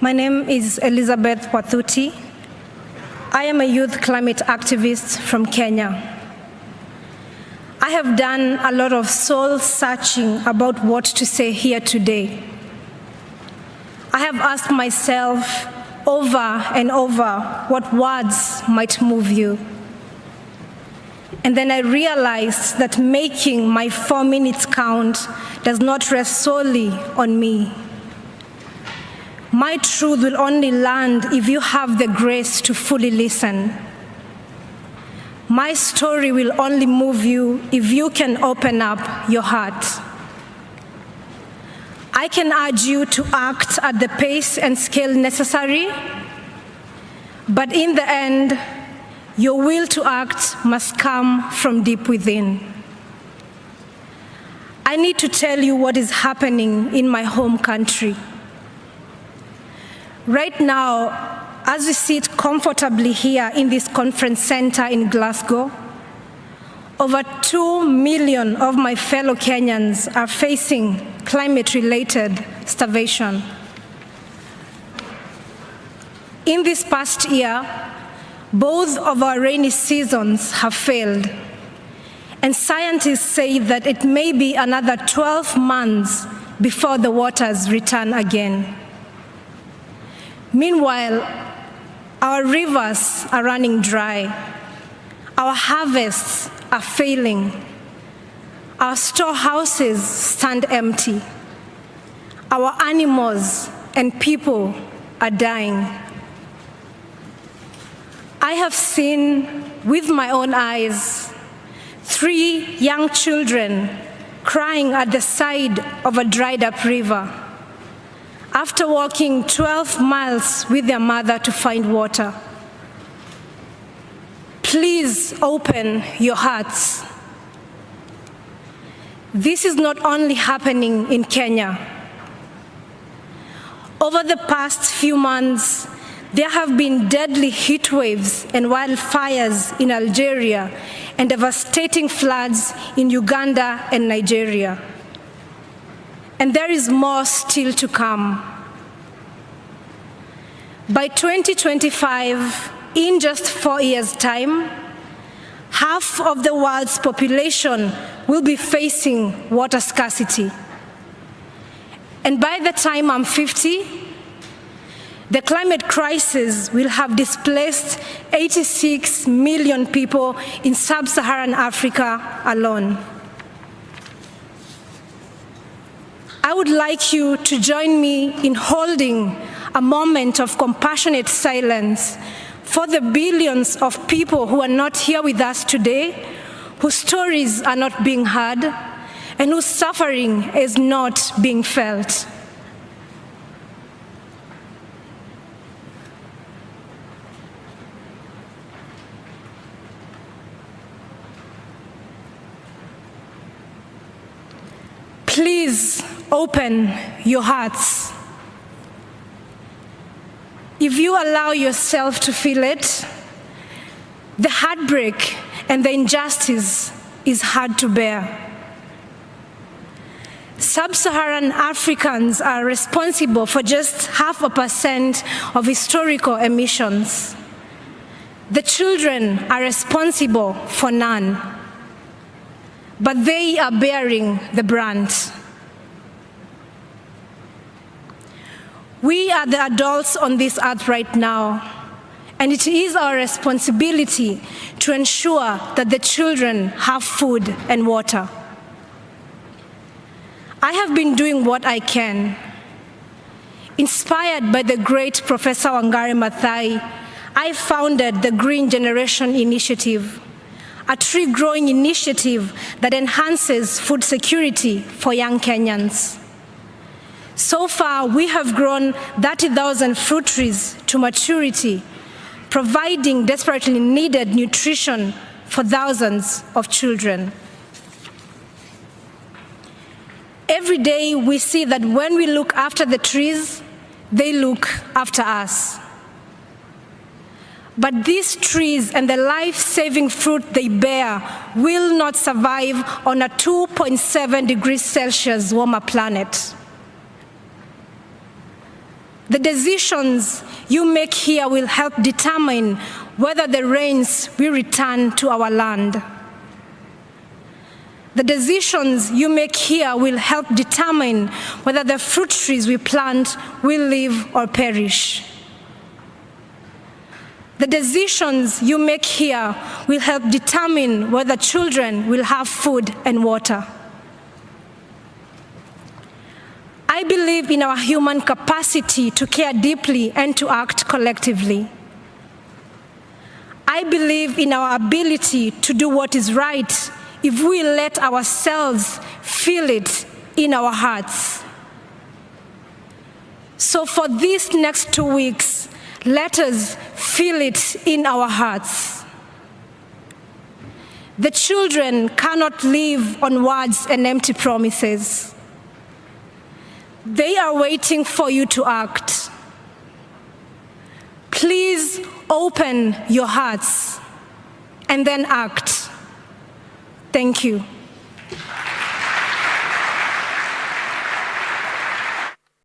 My name is Elizabeth Wathuti. I am a youth climate activist from Kenya. I have done a lot of soul searching about what to say here today. I have asked myself over and over what words might move you. And then I realized that making my 4 minutes count does not rest solely on me. My truth will only land if you have the grace to fully listen. My story will only move you if you can open up your heart. I can urge you to act at the pace and scale necessary, but in the end, your will to act must come from deep within. I need to tell you what is happening in my home country. Right now, as we sit comfortably here in this conference center in Glasgow, over 2 million of my fellow Kenyans are facing climate-related starvation. In this past year, both of our rainy seasons have failed, and scientists say that it may be another 12 months before the waters return again. Meanwhile, our rivers are running dry, our harvests are failing, our storehouses stand empty, our animals and people are dying. I have seen with my own eyes 3 young children crying at the side of a dried-up river after walking 12 miles with their mother to find water. Please open your hearts. This is not only happening in Kenya. Over the past few months, there have been deadly heat waves and wildfires in Algeria and devastating floods in Uganda and Nigeria. And there is more still to come. By 2025, in just 4 years' time, half of the world's population will be facing water scarcity. And by the time I'm 50, the climate crisis will have displaced 86 million people in sub-Saharan Africa alone. I would like you to join me in holding a moment of compassionate silence for the billions of people who are not here with us today, whose stories are not being heard, and whose suffering is not being felt. Please open your hearts. If you allow yourself to feel it, the heartbreak and the injustice is hard to bear. Sub-Saharan Africans are responsible for just 0.5% of historical emissions. The children are responsible for none, but they are bearing the brunt. We are the adults on this earth right now, and it is our responsibility to ensure that the children have food and water. I have been doing what I can. Inspired by the great Professor Wangari Maathai, I founded the Green Generation Initiative, a tree-growing initiative that enhances food security for young Kenyans. So far, we have grown 30,000 fruit trees to maturity, providing desperately needed nutrition for thousands of children. Every day, we see that when we look after the trees, they look after us. But these trees and the life-saving fruit they bear will not survive on a 2.7 degrees Celsius warmer planet. The decisions you make here will help determine whether the rains will return to our land. The decisions you make here will help determine whether the fruit trees we plant will live or perish. The decisions you make here will help determine whether children will have food and water. I believe in our human capacity to care deeply and to act collectively. I believe in our ability to do what is right if we let ourselves feel it in our hearts. So for these next 2 weeks, let us feel it in our hearts. The children cannot live on words and empty promises. They are waiting for you to act. Please open your hearts and then act. Thank you.